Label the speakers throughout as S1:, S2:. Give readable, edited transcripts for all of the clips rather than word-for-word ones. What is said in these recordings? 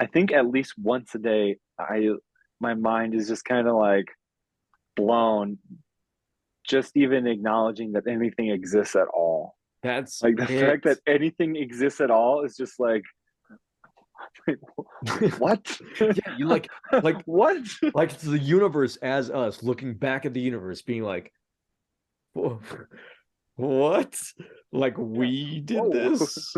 S1: I think at least once a day, my mind is just kind of like blown, just even acknowledging that anything exists at all.
S2: That's
S1: Like the fact
S2: it.
S1: that anything exists at all is just like, what?
S2: Yeah, you like
S1: What?
S2: like it's the universe as us looking back at the universe, being like, "Whoa, what? Like
S1: Yeah.
S2: we did
S1: Whoa.
S2: this?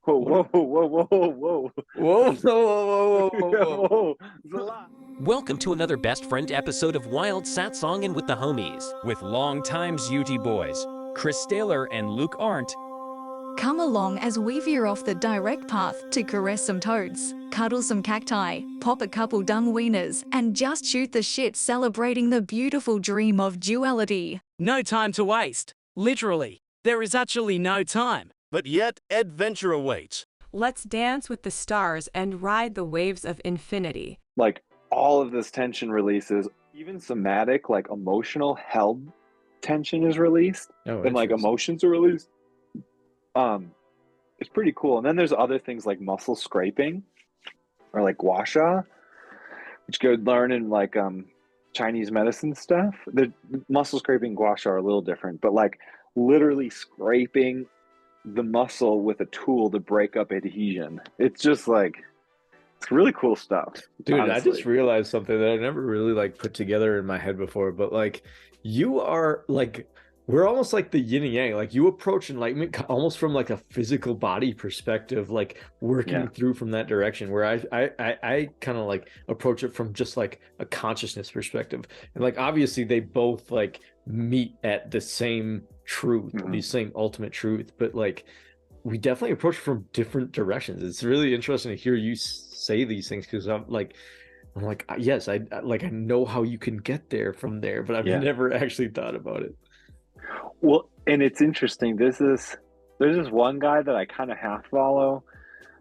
S1: Whoa,
S2: What?
S1: whoa, whoa, whoa, whoa.
S2: Whoa, whoa, whoa, whoa, whoa, whoa, whoa.
S1: Whoa. It's a lot.
S3: Welcome to another Best Friend episode of Wild Satsangin' with the Homies, with longtime UT boys, Chris Taylor and Luke Arndt.
S4: Come along as we veer off the direct path to caress some toads, cuddle some cacti, pop a couple dung wieners, and just shoot the shit celebrating the beautiful dream of duality.
S5: No time to waste. Literally, there is actually no time.
S6: But yet, adventure awaits.
S7: Let's dance with the stars and ride the waves of infinity.
S1: Like all of this tension releases, even somatic, like emotional held tension is released,
S2: Oh,
S1: and like
S2: interesting.
S1: emotions are released. It's pretty cool. And then there's other things like muscle scraping or like gua sha, which you could learn in like Chinese medicine stuff. The muscle scraping and gua sha are a little different, but like literally scraping the muscle with a tool to break up adhesion. It's just like it's really cool stuff,
S2: Dude, I just
S1: honestly.
S2: realized something that I never really like put together in my head before, but like you are like we're almost like the yin and yang. Like you approach enlightenment almost from like a physical body perspective, like working
S1: Yeah.
S2: through from that direction. Where I kind of like approach it from just like a consciousness perspective. And like obviously they both like meet at the same truth, the
S1: Mhm.
S2: same ultimate truth, but like we definitely approach from different directions. It's really interesting to hear you say these things because I'm like yes, like I know how you can get there from there, but I've
S1: Yeah.
S2: never actually thought about it.
S1: Well, and it's interesting. There's this one guy that I kind of half follow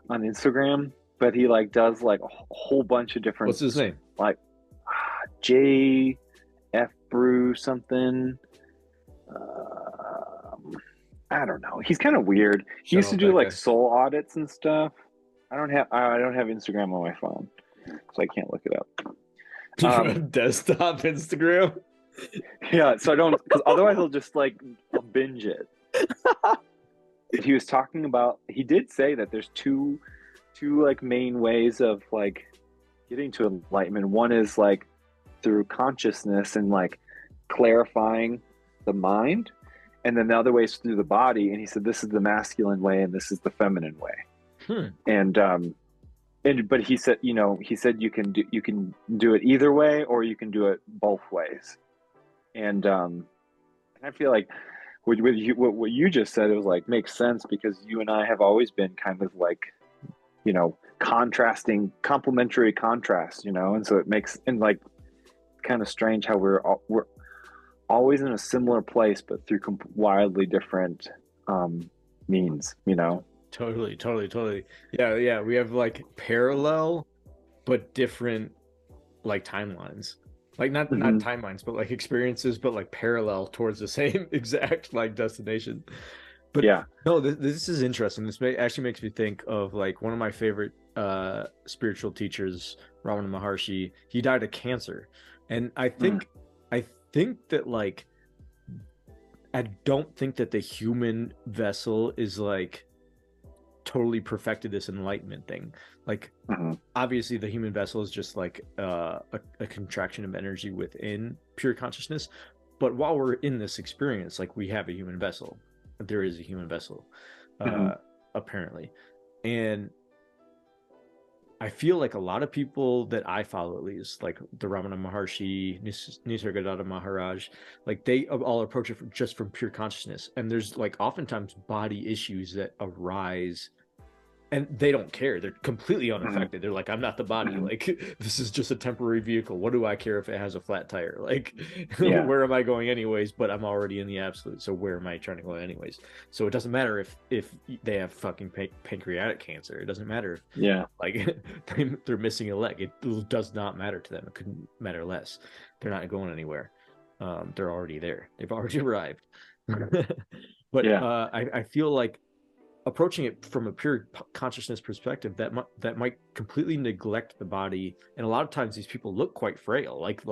S1: on Instagram, but he like does like a whole bunch of different
S2: What's his name?
S1: like J F Brew something. I don't know. He's kind of weird. He
S2: I
S1: used to
S2: don't
S1: do
S2: think
S1: like soul audits and stuff. I don't have Instagram on my phone, so I can't look it up.
S2: You
S1: Um,
S2: have desktop Instagram.
S1: yeah, so I don't because otherwise I'll just like I'll binge it. He was talking about he did say that there's two like main ways of like getting to enlightenment. One is like through consciousness and like clarifying the mind, and then the other way is through the body. And he said this is the masculine way and this is the feminine way.
S2: Hmm.
S1: And but he said, he said you can do it either way or you can do it both ways. And I feel like what you just said, it was like makes sense because you and I have always been kind of like, contrasting, complementary contrast, and so it makes and like kind of strange how we're always in a similar place, but through wildly different means.
S2: Totally, totally, totally. Yeah, yeah. We have like parallel but different like timelines. Like not
S1: Hmm.
S2: timelines, but like experiences, but like parallel towards the same exact like destination. But
S1: Yeah.
S2: no, this is interesting. Actually makes me think of like one of my favorite spiritual teachers, Ramana Maharshi. He died of cancer, and
S1: Mm.
S2: I think that like I don't think that the human vessel is like totally perfected this enlightenment thing. Like
S1: Hmm.
S2: obviously the human vessel is just like a contraction of energy within pure consciousness, but while we're in this experience, like we have a human vessel, there is a human vessel,
S1: Hmm.
S2: uh apparently. And I feel like a lot of people that I follow, at least like the Ramana Maharshi, Nisargadatta Maharaj, like they all approach it just from pure consciousness, and there's like oftentimes body issues that arise and they don't care. They're completely
S1: Hmm.
S2: unaffected. They're like, I'm not the body.
S1: Hmm.
S2: Like, this is just a temporary vehicle. What do I care if it has a flat tire? Like,
S1: Yeah.
S2: where am I going anyways? But I'm already in the absolute. So where am I trying to go anyways? So it doesn't matter if they have fucking pancreatic cancer. It doesn't matter if
S1: Yeah.
S2: like they're missing a leg. It does not matter to them. It couldn't matter less. They're not going anywhere. They're already there. They've already arrived. But
S1: Yeah.
S2: I feel like approaching it from a pure consciousness perspective, that might completely neglect the body. And a lot of times these people look quite frail, like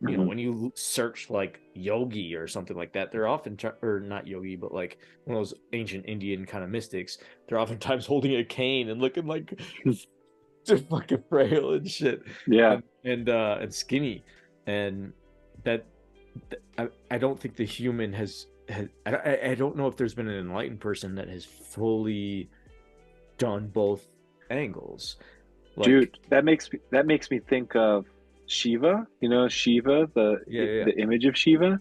S2: you know, when you search like yogi or something like that, they're often or not yogi, but like one of those ancient Indian kind of mystics, they're oftentimes holding a cane and looking like they're fucking frail and shit, and skinny. And that I don't think the human has I don't know if there's been an enlightened person that has fully done both angles. Like,
S1: dude, that makes me think of Shiva. You know, Shiva, the image of Shiva.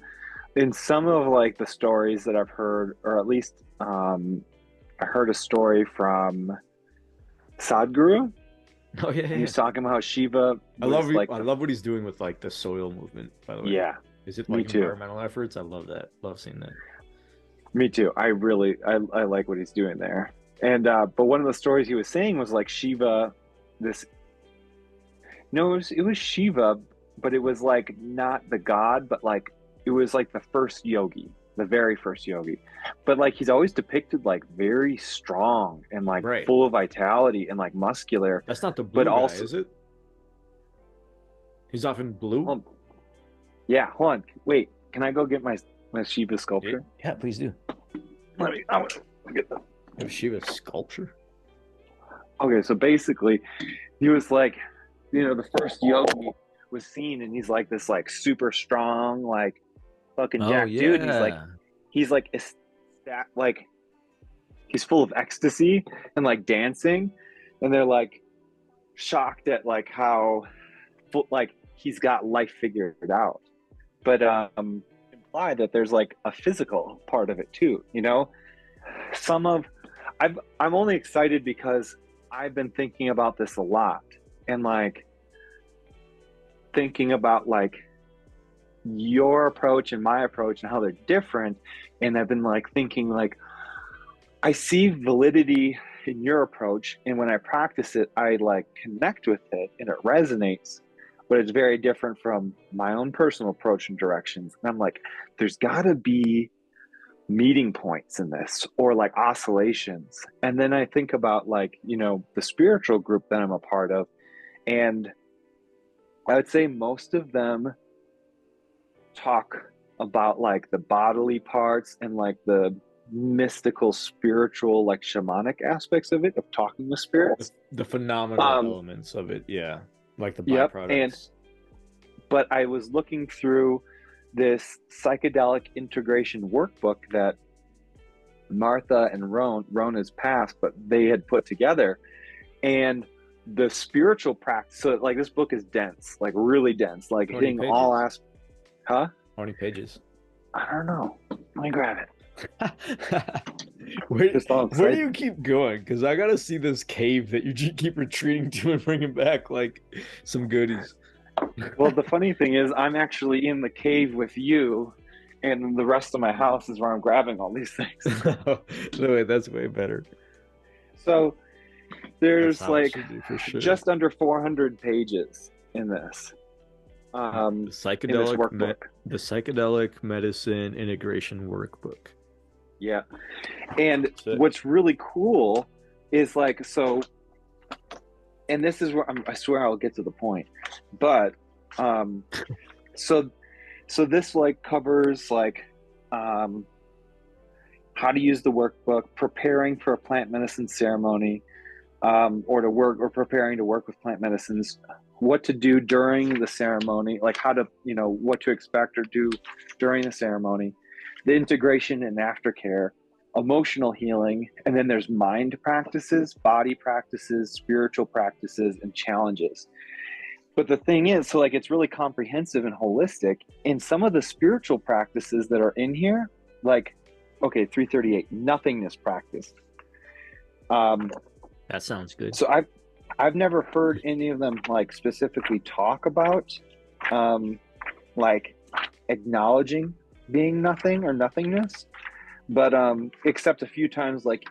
S1: In some of like the stories that I've heard, or at least I heard a story from Sadhguru.
S2: Oh yeah,
S1: He was talking about how Shiva.
S2: I love what he's doing with like the soil movement, by the way.
S1: Yeah.
S2: Is it like environmental efforts? I love that. Love seeing that.
S1: Me too. I like what he's doing there. And but one of the stories he was saying was like Shiva, it was Shiva, but it was like not the god, but like it was like the first yogi, the very first yogi. But like he's always depicted like very strong and like full of vitality and like muscular.
S2: That's not the blue guy,
S1: also,
S2: is it? He's often blue.
S1: Yeah, hold on. Wait, can I go get my Shiva sculpture?
S2: Yeah, please do.
S1: I'm gonna get them.
S2: Shiva sculpture?
S1: Okay, so basically, he was like, you know, the first yogi was seen, and he's like this like super strong, like fucking jack dude. He's like he's full of ecstasy and like dancing, and they're like shocked at like how like he's got life figured out. But imply that there's like a physical part of it too, you know. I'm only excited because I've been thinking about this a lot, and like thinking about like your approach and my approach and how they're different. And I've been like thinking like I see validity in your approach, and when I practice it, I like connect with it and it resonates. But it's very different from my own personal approach and directions. And I'm like, there's gotta be meeting points in this, or like oscillations. And then I think about like, you know, the spiritual group that I'm a part of. And I would say most of them talk about like the bodily parts and like the mystical, spiritual, like shamanic aspects of it, of talking with spirits.
S2: The phenomenal elements of it, yeah. Like the byproducts.
S1: But I was looking through this psychedelic integration workbook that Martha and Rona's passed, but they had put together. And the spiritual practice, so like this book is dense, like really dense, like hitting all aspects. Huh?
S2: How many pages?
S1: I don't know. Let me grab it.
S2: Where do you keep going? Because I gotta see this cave that you keep retreating to and bringing back like some goodies.
S1: Well, the funny thing is, I'm actually in the cave with you, and the rest of my house is where I'm grabbing all these things.
S2: No, wait, that's way better.
S1: So there's like just under 400 pages in this.
S2: The psychedelic medicine integration workbook.
S1: Yeah. And what's really cool is like, so, and this is where I swear I'll get to the point, but so this like covers like how to use the workbook, preparing for a plant medicine ceremony, or preparing to work with plant medicines, what to do during the ceremony, like how to, you know, what to expect or do during the ceremony, the integration and aftercare, emotional healing, and then there's mind practices, body practices, spiritual practices, and challenges. But the thing is, so like it's really comprehensive and holistic. And some of the spiritual practices that are in here, like, okay, 338, nothingness practice.
S2: That sounds good.
S1: So I've never heard any of them like specifically talk about like acknowledging being nothing or nothingness, but except a few times like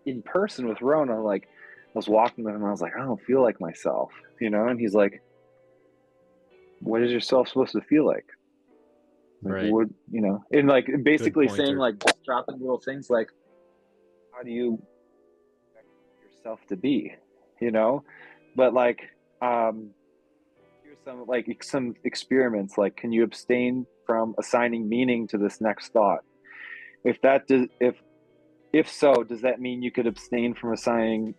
S1: in person with Rona, like I was walking with him and I was like, I don't feel like myself, you know, and he's like, what is yourself supposed to feel like? Right. What, you know, and like basically saying like dropping little things like, how do you expect yourself to be, you know? But like, here's some experiments, like, can you abstain from assigning meaning to this next thought? If so, does that mean you could abstain from assigning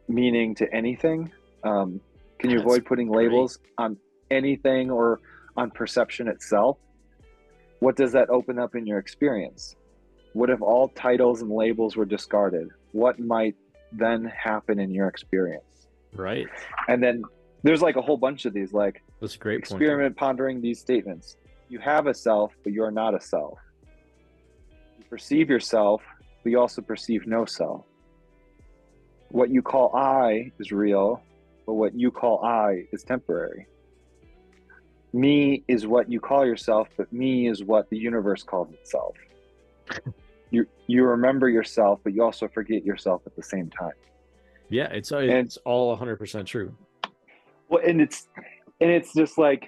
S1: meaning to anything? Can you avoid putting labels on anything or on perception itself? What does that open up in your experience? What if all titles and labels were discarded? What might then happen in your experience?
S2: Right.
S1: And then there's like a whole bunch of these, like,
S2: That's a great
S1: experiment pondering these statements. You have a self, but you are not a self. You perceive yourself, but you also perceive no self. What you call I is real, but what you call I is temporary. Me is what you call yourself, but me is what the universe calls itself. You remember yourself, but you also forget yourself at the same time.
S2: Yeah, it's all 100% true.
S1: Well, and it's just like,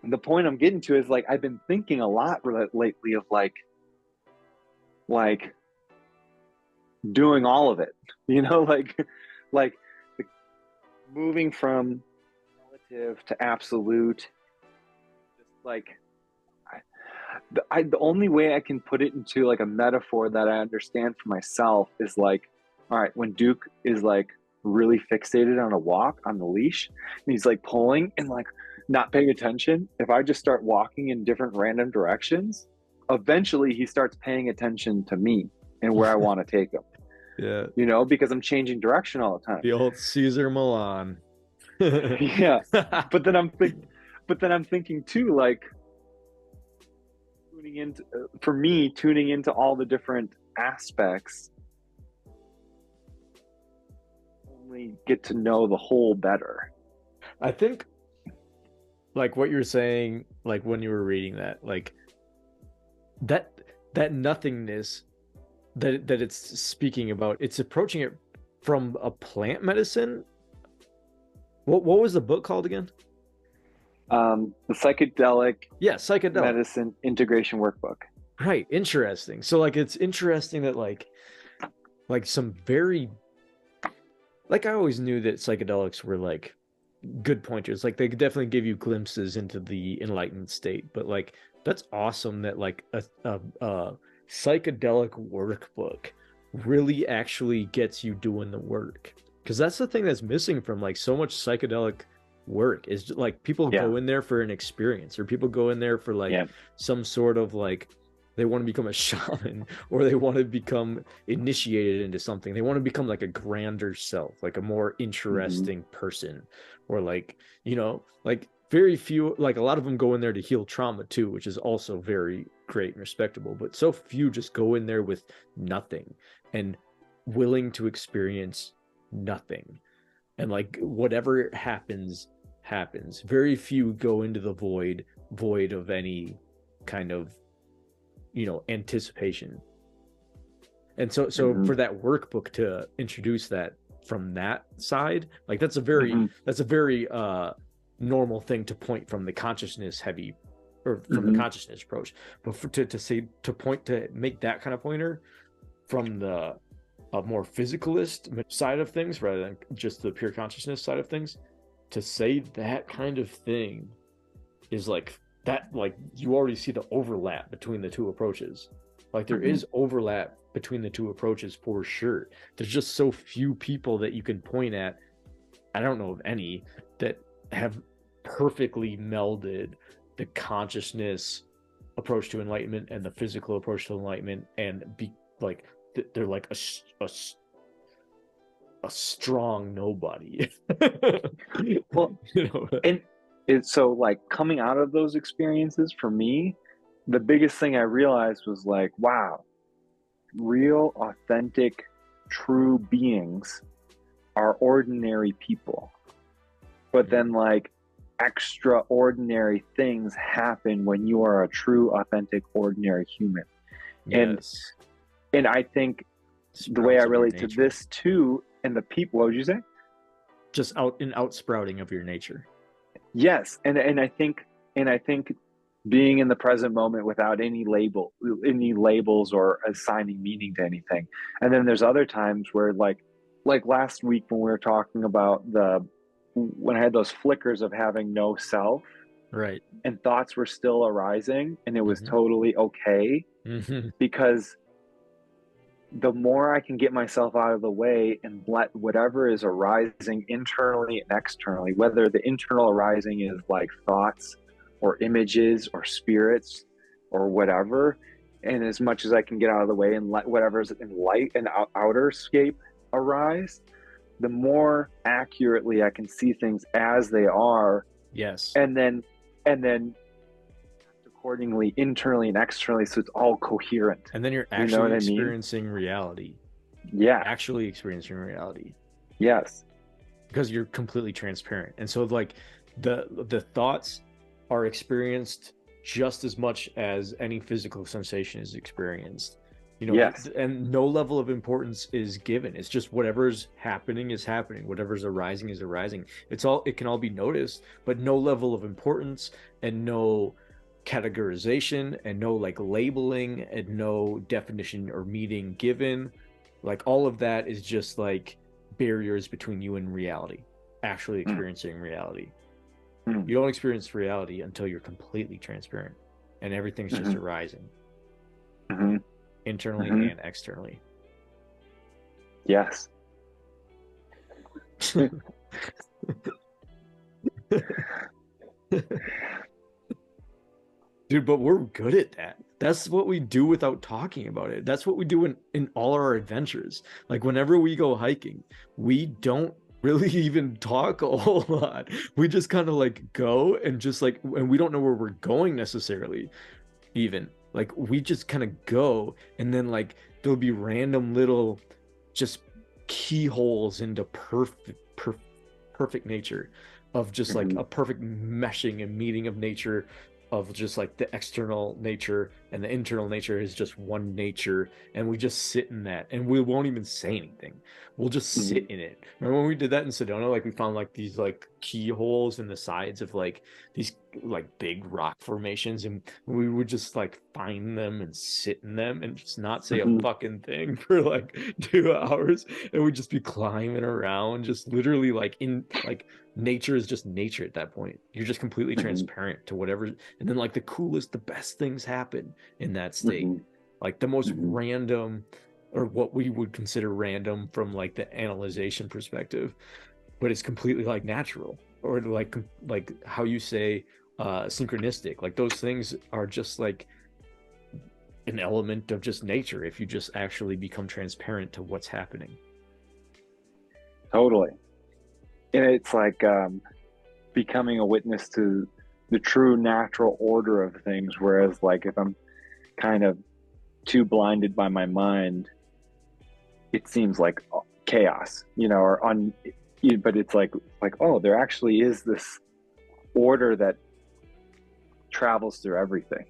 S1: the point I'm getting to is, like, I've been thinking a lot lately of like doing all of it, you know, like moving from relative to absolute. Just like, the only way I can put it into like a metaphor that I understand for myself is like, all right, when Duke is like really fixated on a walk on the leash, and he's like pulling and like not paying attention, if I just start walking in different random directions, eventually he starts paying attention to me and where I want to take him.
S2: Yeah.
S1: You know, because I'm changing direction all the time.
S2: The old Caesar Milan.
S1: Yeah. But then I'm thinking too, like, tuning into all the different aspects, only get to know the whole better.
S2: I think, like what you're saying, like when you were reading that, like that nothingness that it's speaking about, it's approaching it from a plant medicine. What was the book called again?
S1: The Psychedelic Medicine Integration Workbook.
S2: Right. Interesting. So like, it's interesting that like some very, like, I always knew that psychedelics were like good pointers. Like, they could definitely give you glimpses into the enlightened state, but like, that's awesome that like a psychedelic workbook really actually gets you doing the work. Because that's the thing that's missing from like so much psychedelic work, is like people go in there for an experience, or people go in there for like some sort of like, they want to become a shaman, or they want to become initiated into something. They want to become like a grander self, like a more interesting person, or like, you know, like very few, like a lot of them go in there to heal trauma too, which is also very great and respectable, but so few just go in there with nothing and willing to experience nothing, and like whatever happens. Very few go into the void of any kind of, you know, anticipation. And so for that workbook to introduce that from that side, like that's a very normal thing to point from the consciousness heavy, or from the consciousness approach, but to make that kind of pointer from the more physicalist side of things rather than just the pure consciousness side of things, to say that kind of thing is like that, like you already see the overlap between the two approaches. Like there is overlap between the two approaches for sure. There's just so few people that you can point at, I don't know of any, that have perfectly melded the consciousness approach to enlightenment and the physical approach to enlightenment, and be like they're like a strong nobody.
S1: Well, you know, and it's so like coming out of those experiences, for me, the biggest thing I realized was like, wow, real, authentic, true beings are ordinary people. But then like extraordinary things happen when you are a true, authentic, ordinary human.
S2: Yes.
S1: And I think the way I relate to this too, and the people, what would you say?
S2: Just out sprouting of your nature.
S1: Yes. And I think being in the present moment without any labels or assigning meaning to anything. And then there's other times where like last week when we were talking about when I had those flickers of having no self,
S2: Right.
S1: and thoughts were still arising, and it was
S2: Mhm.
S1: totally okay, because the more I can get myself out of the way and let whatever is arising internally and externally, whether the internal arising is like thoughts or images or spirits or whatever, and as much as I can get out of the way and let whatever's in light and outer scape arise, the more accurately I can see things as they are.
S2: Yes.
S1: And then accordingly, internally and externally, so it's all coherent.
S2: And then you're
S1: You know
S2: actually
S1: what I mean?
S2: experiencing reality.
S1: Yeah.
S2: Actually experiencing reality.
S1: Yes.
S2: Because you're completely transparent. And so like the thoughts are experienced just as much as any physical sensation is experienced. You know,
S1: Yes.
S2: and no level of importance is given. It's just whatever's happening is happening. Whatever's arising is arising. It can all be noticed, but no level of importance and no categorization and no like labeling and no definition or meaning given. Like all of that is just like barriers between you and reality, actually experiencing reality. You don't experience reality until you're completely transparent and everything's just arising. Internally and externally.
S1: Yes.
S2: Dude, but we're good at that. That's what we do without talking about it. That's what we do in all our adventures. Like whenever we go hiking, we don't really even talk a whole lot. We just kind of like go and just like, and we don't know where we're going necessarily even. Like we just kind of go, and then like there'll be random little just keyholes into perfect nature of just like a perfect meshing and meeting of nature, of just like the external nature and the internal nature is just one nature, and we just sit in that and we won't even say anything. We'll just sit in it. Remember when we did that in Sedona? Like we found like these like keyholes in the sides of like these like big rock formations, and we would just like find them and sit in them and just not say a fucking thing for like 2 hours, and we'd just be climbing around, just literally like in like nature is just nature at that point. You're just completely transparent to whatever, and then like the coolest, the best things happen in that state. Like the most random, or what we would consider random from like the analyzation perspective, but it's completely like natural, or like how you say synchronistic. Like those things are just like an element of just nature if you just actually become transparent to what's happening.
S1: Totally. And it's like becoming a witness to the true natural order of things, whereas like if I'm kind of too blinded by my mind, it seems like chaos, you know, or but it's like oh, there actually is this order that travels through everything,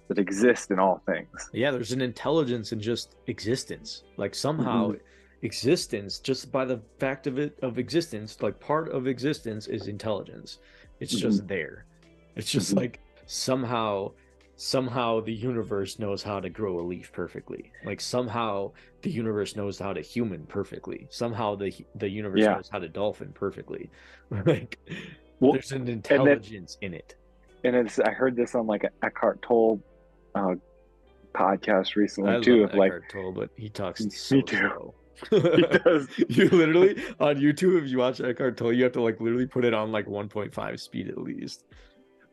S1: that exists in all things.
S2: Yeah, there's an intelligence in just existence. Like somehow existence, just by the fact of existence, like part of existence is intelligence. It's just there. It's just like somehow the universe knows how to grow a leaf perfectly. Like somehow the universe knows how to human perfectly. Somehow the universe knows how to dolphin perfectly. Like there's an intelligence in it.
S1: And I heard this on like an Eckhart Tolle podcast recently
S2: I
S1: too.
S2: love Eckhart Tolle, but he talks so slow.
S1: He does.
S2: You literally on YouTube, if you watch Eckhart Tolle, you have to like literally put it on like 1.5 speed at least.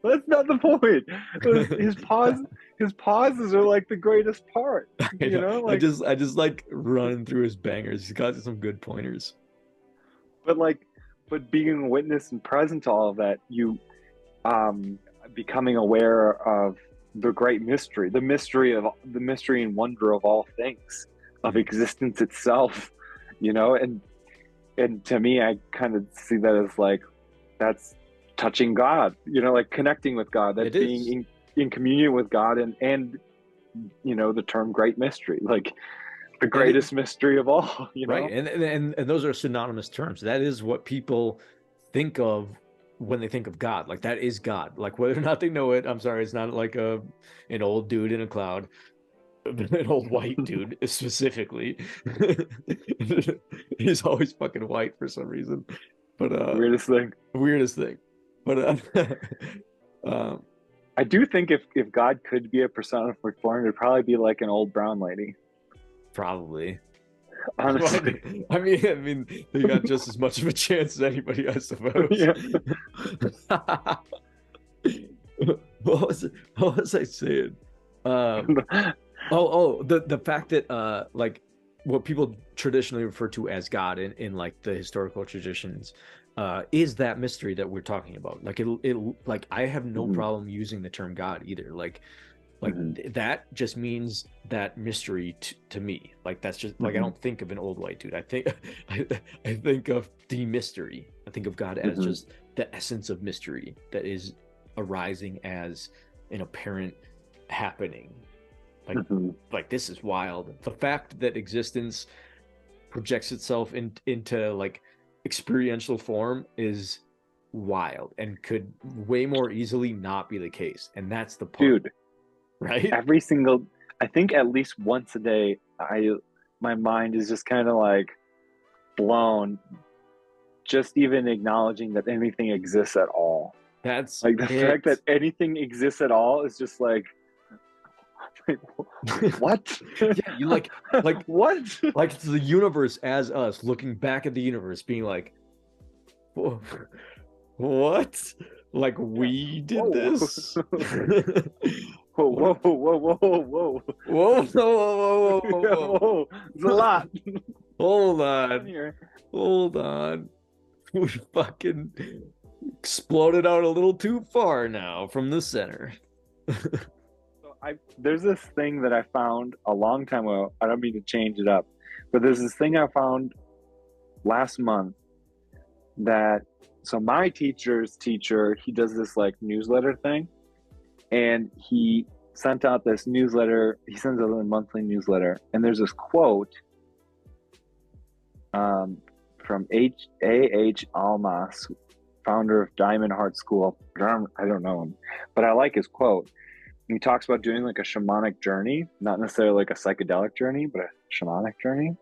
S1: That's not the point. His pauses are like the greatest part. You know, like
S2: I just like running through his bangers. He's got some good pointers.
S1: But being a witness and present to all of that, you becoming aware of the great mystery, the mystery and wonder of all things, of existence itself, you know, and to me, I kind of see that as like, that's touching God, you know, like connecting with God, that's being in communion with God, and you know, the term great mystery, like the greatest mystery of all, you know?
S2: Right. And those are synonymous terms. That is what people think of when they think of God. Like that is God. Like whether or not they know it, I'm sorry, it's not like an old dude in a cloud, an old white dude specifically. He's always fucking white for some reason. But
S1: Weirdest thing.
S2: But
S1: I do think if God could be a personified form, it'd probably be like an old brown lady.
S2: probably.
S1: Honestly.
S2: I mean, they got just as much of a chance as anybody, I suppose.
S1: Yeah.
S2: What was I saying? The fact that like what people traditionally refer to as God in like the historical traditions is that mystery that we're talking about. Like it like I have no problem using the term God either. Like that just means that mystery to me. Like that's just like I don't think of an old white dude. I think I think of the mystery. I think of God as just the essence of mystery that is arising as an apparent happening. Like like this is wild. The fact that existence projects itself into like experiential form is wild and could way more easily not be the case. And that's the part.
S1: Dude.
S2: Right?
S1: I think at least once a day, my mind is just kind of like blown, just even acknowledging that anything exists at all.
S2: That's
S1: like the fact that anything exists at all is just like what?
S2: Yeah, you like
S1: what?
S2: Like it's the universe as us looking back at the universe, being like, whoa, what? Like we did this?
S1: Whoa, whoa, whoa, whoa, whoa, whoa.
S2: Whoa, whoa, whoa, whoa, whoa,
S1: whoa. It's a lot.
S2: Hold on. We fucking exploded out a little too far now from the center.
S1: So there's this thing that I found a long time ago. I don't mean to change it up, but there's this thing I found last month that, so my teacher's teacher, he does this like newsletter thing. And he sent out this newsletter. He sends out a monthly newsletter. And there's this quote from A.H. Almas, founder of Diamond Heart School. I don't know him, but I like his quote. He talks about doing like a shamanic journey, not necessarily like a psychedelic journey, but a shamanic journey.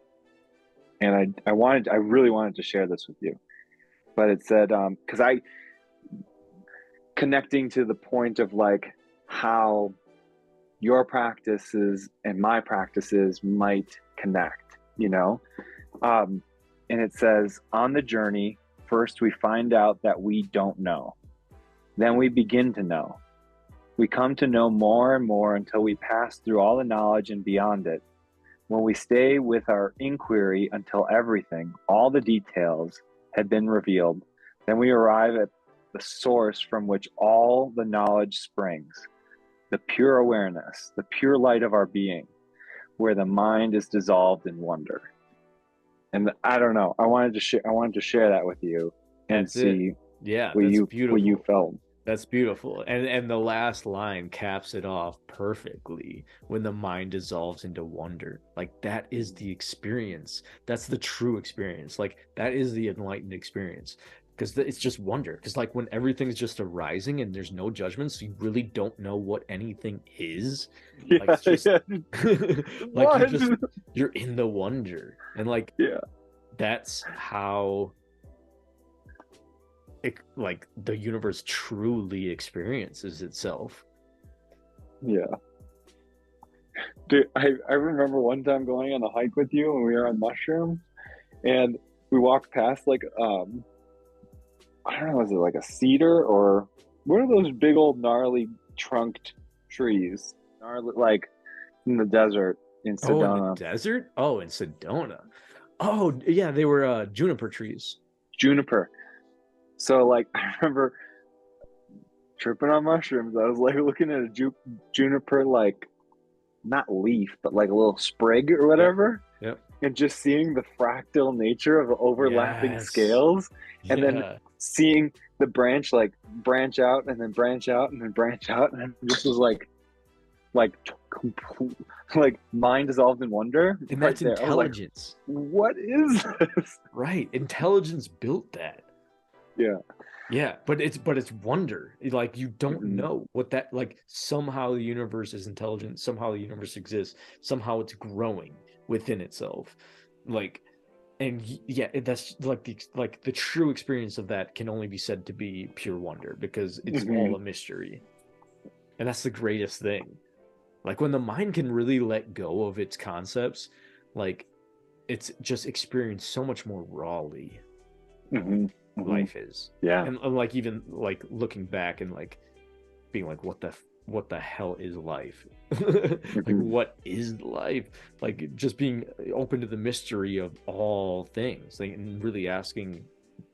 S1: And I really wanted to share this with you. But it said, because connecting to the point of like how your practices and my practices might connect, you know? And it says, on the journey, first we find out that we don't know. Then we begin to know. We come to know more and more until we pass through all the knowledge and beyond it. When we stay with our inquiry until everything, all the details, had been revealed, then we arrive at the source from which all the knowledge springs, the pure awareness, the pure light of our being, where the mind is dissolved in wonder. And I don't know, I wanted to share that with you and see what you felt.
S2: That's beautiful. And the last line caps it off perfectly. When the mind dissolves into wonder. Like that is the experience. That's the true experience. Like that is the enlightened experience. Because it's just wonder. Because like when everything's just arising and there's no judgments, you really don't know what anything is. Like it's just like you're in the wonder. And like that's how like the universe truly experiences itself.
S1: Yeah. Dude, I remember one time going on a hike with you when we were on mushrooms, and we walked past like I don't know, was it like a cedar or what are those big old gnarly trunked trees? Gnarly, like in the desert in Sedona.
S2: Oh, in the desert? Oh, in Sedona. Oh, yeah, they were juniper trees.
S1: Juniper. So like I remember tripping on mushrooms. I was like looking at a juniper, like not leaf, but like a little sprig or whatever.
S2: Yep.
S1: And just seeing the fractal nature of overlapping scales, and then seeing the branch like branch out and then branch out and then branch out, and this was like complete, like mind dissolved in wonder.
S2: And that's intelligence.
S1: Like, what is this?
S2: Right. Intelligence built that.
S1: Yeah.
S2: Yeah, but it's wonder. Like you don't
S1: Mhm.
S2: know what that, like somehow the universe is intelligent, somehow the universe exists, somehow it's growing within itself. Like, and yeah, that's like the true experience of that can only be said to be pure wonder, because it's all a mystery. And that's the greatest thing. Like when the mind can really let go of its concepts, like it's just experienced so much more rawly. Life is.
S1: Yeah.
S2: And like even like looking back and like being like, what the hell is life? Like what is life? Like just being open to the mystery of all things, like, and really asking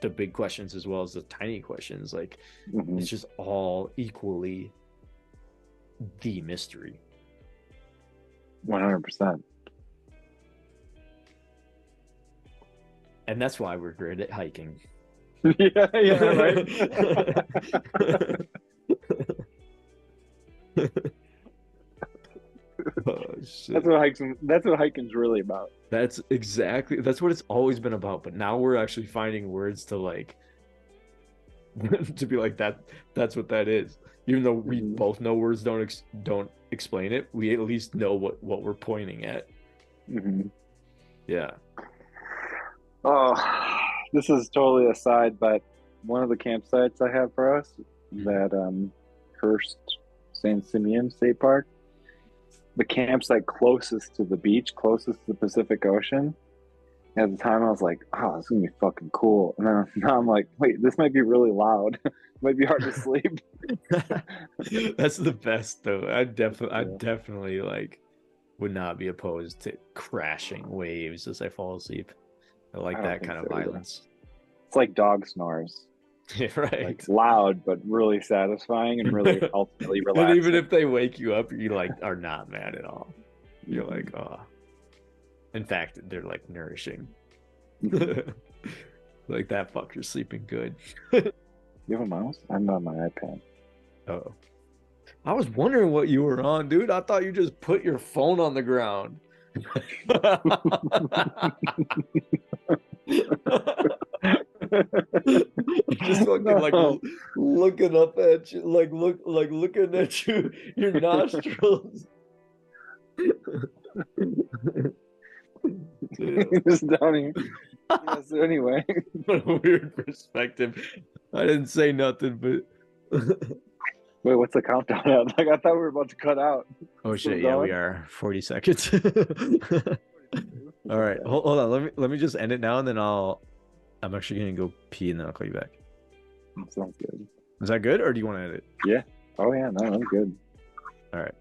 S2: the big questions as well as the tiny questions. Like it's just all equally the mystery.
S1: 100%.
S2: And that's why we're great at hiking.
S1: Yeah, right.
S2: Oh, shit.
S1: That's what hiking's really about.
S2: That's what it's always been about, but now we're actually finding words to like to be like that's what that is. Even though we both know words don't explain it, we at least know what we're pointing at. Yeah.
S1: Oh, this is totally aside, but one of the campsites I have for us, that Hearst San Simeon State Park, the campsite closest to the beach, closest to the Pacific Ocean. At the time, I was like, "Oh, this is gonna be fucking cool," and then now I'm like, "Wait, this might be really loud. It might be hard to sleep."
S2: That's the best, though. I definitely like would not be opposed to crashing waves as I fall asleep. I like that kind of violence.
S1: It's like dog snores.
S2: Right.
S1: Like loud, but really satisfying and really ultimately relaxing.
S2: And even if they wake you up, you like are not mad at all. You're like, oh. In fact, they're like nourishing. Like that fucker's sleeping good.
S1: You have a mouse? I'm on my iPad.
S2: Oh. I was wondering what you were on, dude. I thought you just put your phone on the ground. Just fucking like looking up at you, like looking at you, your nostrils.
S1: Just down here. Yeah, so anyway.
S2: What a weird perspective. I didn't say nothing, but
S1: wait, what's the countdown at? Like I thought we were about to cut out.
S2: Oh shit, yeah, we are 40 seconds. All right, hold on. Let me just end it now, and then I'm actually gonna go pee, and then I'll call you back.
S1: Sounds good.
S2: Is that good, or do you want to end it?
S1: Yeah. Oh yeah, no, that's good.
S2: All right.